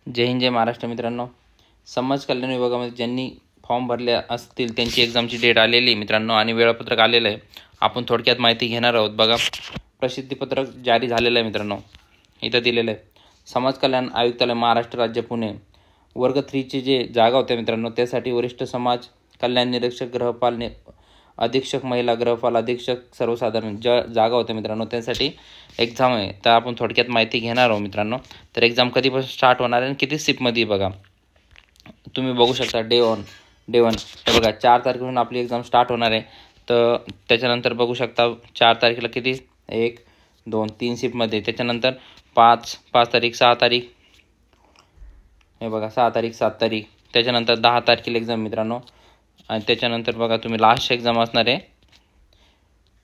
जय हिंद जय महाराष्ट्र मित्रांनो. समाज कल्याण विभागामध्ये ज्यांनी फॉर्म भरले असतील त्यांची एक्झामची डेट आलेली मित्रांनो आणि वेळापत्रक आलेलं आहे. आपण थोडक्यात माहिती घेणार आहोत. बघा, प्रसिद्धीपत्रक जारी झालेलं आहे मित्रांनो. इथं दिलेलं आहे, समाज कल्याण आयुक्तालय महाराष्ट्र राज्य पुणे वर्ग 3चे जे जागा होत्या मित्रांनो, त्यासाठी वरिष्ठ समाज कल्याण निरीक्षक गृहपाल अधीक्षक महिला गृहपाल अधीक्षक सर्वसाधारण ज्या जागा होत्या मित्रांनो त्यासाठी एक्झाम आहे. तर आपण थोडक्यात माहिती घेणार आहोत मित्रांनो. तर एक्झाम कधीपासून स्टार्ट होणार आहे आणि किती शिफ्टमध्ये बघा तुम्ही बघू शकता. डे वन हे बघा 4 तारखेपासून आपली एक्झाम स्टार्ट होणार आहे. तर त्याच्यानंतर बघू शकता 4 तारखेला किती 1 2 3 शिफ्टमध्ये. त्याच्यानंतर 5 तारीख 6 तारीख हे बघा 6 तारीख 7 तारीख. त्याच्यानंतर 10 तारखेला एक्झाम मित्रांनो. आणि त्याच्यानंतर बघा तुम्ही लास्ट एक्झाम असणार आहे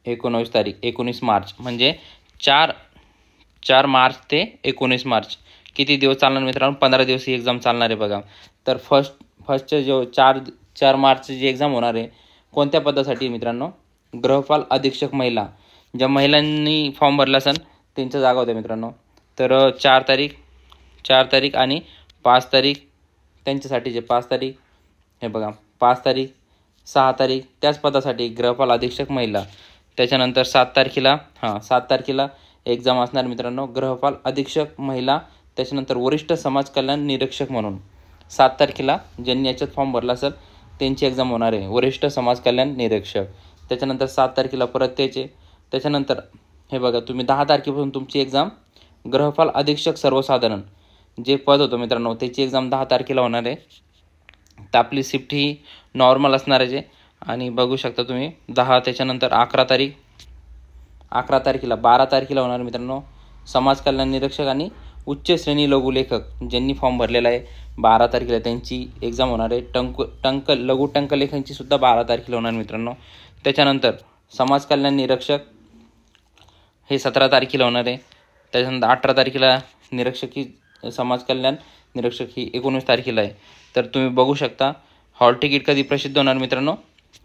19 तारीख 19 मार्च म्हणजे 4 मार्च ते 19 मार्च. किती दिवस चालणार मित्रांनो? 15 दिवस ही एक्झाम चालणार आहे बघा. तर फर्स्टचे जो 4 मार्चची जी एक्झाम होणार आहे कोणत्या पदासाठी मित्रांनो? गृहपाल अधीक्षक महिला. ज्या महिलांनी फॉर्म भरला असेल त्यांच्या जागा होत्या मित्रांनो. तर 4 तारीख आणि 5 तारीख त्यांच्यासाठी जे 5 तारीख हे बघा 5 तारीख 6 तारीख त्याच पदासाठी गृहपाल अधीक्षक महिला. त्याच्यानंतर 7 तारखेला एक्झाम असणार मित्रांनो गृहपाल अधीक्षक महिला. त्याच्यानंतर वरिष्ठ समाज कल्याण निरीक्षक म्हणून 7 तारखेला ज्यांनी याच्यात फॉर्म भरला असेल त्यांची एक्झाम होणार आहे वरिष्ठ समाज कल्याण निरीक्षक. त्याच्यानंतर 7 तारखेला परत त्याचे. त्याच्यानंतर हे बघा तुम्ही 10 तारखेपासून तुमची एक्झाम गृहपाल अधीक्षक सर्वसाधारण जे पद होतं मित्रांनो त्याची एक्झाम 10 तारखेला होणार आहे. तर आपली शिफ्ट ही नॉर्मल असणार आहे. आणि बघू शकता तुम्ही 10. त्याच्यानंतर 11 तारखेला 12 तारखेला होणार मित्रांनो समाज कल्याण निरीक्षक आणि उच्च श्रेणी लघुलेखक ज्यांनी फॉर्म भरलेला आहे 12 तारखेला त्यांची एक्झाम होणार आहे. लघु टंकलेखनची सुद्धा 12 तारखेला होणार मित्रांनो. त्याच्यानंतर समाज कल्याण निरीक्षक हे 17 तारखेला होणार आहे. त्याच्यानंतर 18 तारखेला समाज कल्याण निरीक्षक ही 19 तारखेला आहे. तर तुम्ही बघू शकता हॉल तिकीट कधी प्रसिद्ध होणार मित्रांनो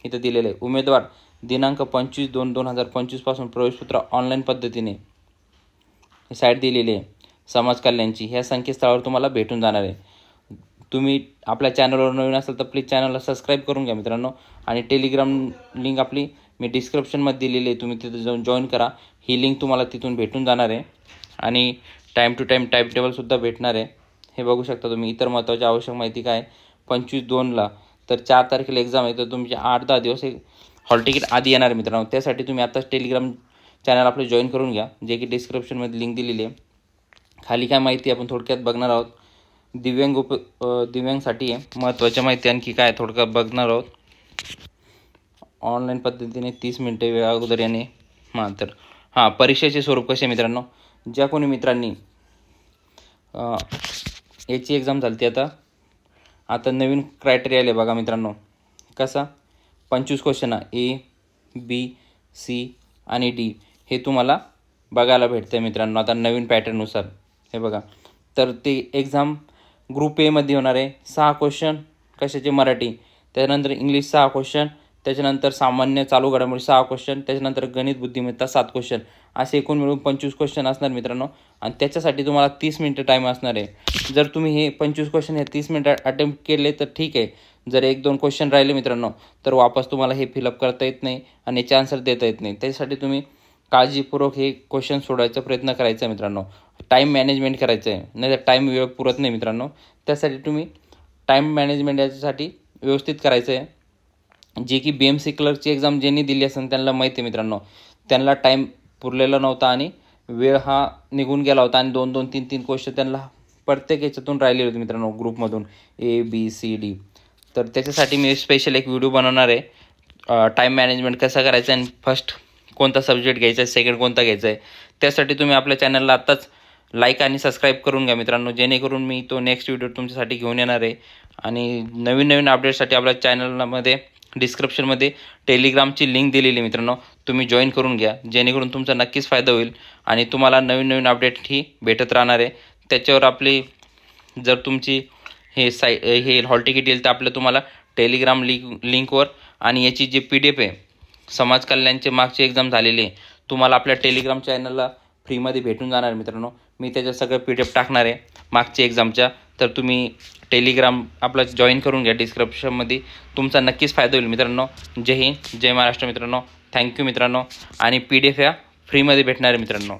इथं दिलेलं आहे. उमेदवार दिनांक 25/2/2025 पासून प्रवेशपत्र ऑनलाईन पद्धतीने साईट दिलेली आहे समाज कल्याणची. ह्या संकेतस्थळावर तुम्हाला भेटून जाणार आहे. तुम्ही आपल्या चॅनलवर नवीन असाल तर प्लीज चॅनलला सबस्क्राईब करून घ्या मित्रांनो. आणि टेलिग्राम लिंक आपली मी डिस्क्रिप्शनमध्ये दिलेली आहे, तुम्ही तिथे जाऊन जॉईन करा. ही लिंक तुम्हाला तिथून भेटून जाणार आहे. आणि टाईम टू टाईम टाईम टेबलसुद्धा भेटणार आहे. हे बघू शकता तुम्ही. इतर महत्त्वाची आवश्यक माहिती काय 25/2ला तर 4 तारखेला एक्झाम आहे. तर तुमचे 8-10 दिवस हॉल तिकीट आधी येणार आहे मित्रांनो. त्यासाठी तुम्ही आताच टेलिग्राम चॅनल आपले जॉईन करून घ्या, जे की डिस्क्रिप्शनमध्ये लिंक दिलेली आहे. खाली काय माहिती आपण थोडक्यात बघणार आहोत. दिव्यांगसाठी आहे महत्त्वाच्या माहिती आणखी काय थोडक्यात बघणार आहोत. ऑनलाईन पद्धतीने 30 मिनिटे वेळ अगोदर याने परीक्षेचे स्वरूप कसे मित्रांनो? ज्या कोणी मित्रांनी याची एक्झाम झाली आता नवीन क्रायटेरिया आले बघा मित्रांनो. कसा 25 क्वेश्चन A, B, C आणि D हे तुम्हाला बघायला भेटतं मित्रांनो आता नवीन पॅटर्ननुसार. हे बघा तर ते एक्झाम ग्रुप A मध्ये होणार आहे. 6 क्वेश्चन कशाचे? मराठी. त्याच्यानंतर इंग्लिश 6 क्वेश्चन. त्याच्यानंतर सामान्य चालू घडामोडी 6 क्वेश्चन. त्याच्यानंतर गणित बुद्धिमत्ता 7 क्वेश्चन. असे एकूण मिळून 25 क्वेश्चन असणार मित्रांनो. आणि त्याच्यासाठी तुम्हाला 30 मिनिटं टाईम असणार आहे. जर तुम्ही हे 25 क्वेश्चन हे 30 मिनिटात अटेम्प्ट केले तर ठीक आहे. जर 1-2 क्वेश्चन राहिले मित्रांनो तर वापस तुम्हाला हे फिलअप करता येत नाही आणि याचे आन्सर देता येत नाही. त्यासाठी तुम्ही काळजीपूर्वक हे क्वेश्चन सोडवायचा प्रयत्न करायचा आहे मित्रांनो. टाईम मॅनेजमेंट करायचं आहे, नाही तर टाईम वेळ पुरत नाही मित्रांनो. त्यासाठी तुम्ही टाईम मॅनेजमेंट याच्यासाठी व्यवस्थित करायचं आहे. जे की BMC क्लर्कची एक्झाम ज्यांनी दिली असेल त्यांना माहिती आहे मित्रांनो. त्यांना टाईम पुरलेला नव्हता आणि वेळ हा निघून गेला होता आणि 2-2 3-3 क्वेश्चन त्यांना प्रत्येक याच्यातून राहिलेले होते मित्रांनो ग्रुपमधून A, B, C, D. तर त्याच्यासाठी मी स्पेशल एक व्हिडिओ बनवणार आहे टाईम मॅनेजमेंट कसं करायचं आणि फर्स्ट कोणता सब्जेक्ट घ्यायचा आहे, सेकंड कोणता घ्यायचा आहे. त्यासाठी तुम्ही आपल्या चॅनलला आत्ताच लाईक आणि सबस्क्राईब करून घ्या मित्रांनो, जेणेकरून मी तो नेक्स्ट व्हिडिओ तुमच्यासाठी घेऊन येणार आहे. आणि नवीन अपडेटसाठी आपल्या चॅनलमध्ये डिस्क्रिप्शनमध्ये टेलिग्रामची लिंक दिलेली मित्रांनो, तुम्ही जॉईन करून घ्या, जेणेकरून तुमचा नक्कीच फायदा होईल आणि तुम्हाला नवीन अपडेट ही भेटत राहणार आहे. त्याच्यावर आपली जर तुमची हे हॉल तिकीट येईल तर तुम्हाला टेलिग्राम लिंकवर आणि याची जी PDF आहे समाज कल्याणचे मागची एक्झाम झालेली आहे तुम्हाला आपल्या टेलिग्राम चॅनलला फ्रीमध्ये भेटून जाणार मित्रांनो. मी त्याच्या सगळं PDF टाकणार आहे मागच्या एक्झामच्या. तर तुम्ही टेलिग्राम आपला जॉईन करून घ्या डिस्क्रिप्शनमध्ये, तुमचा नक्कीच फायदा होईल मित्रांनो. जय हिंद, जय महाराष्ट्र मित्रांनो. थँक्यू मित्रांनो. आणि PDF या फ्रीमध्ये भेटणार आहे मित्रांनो.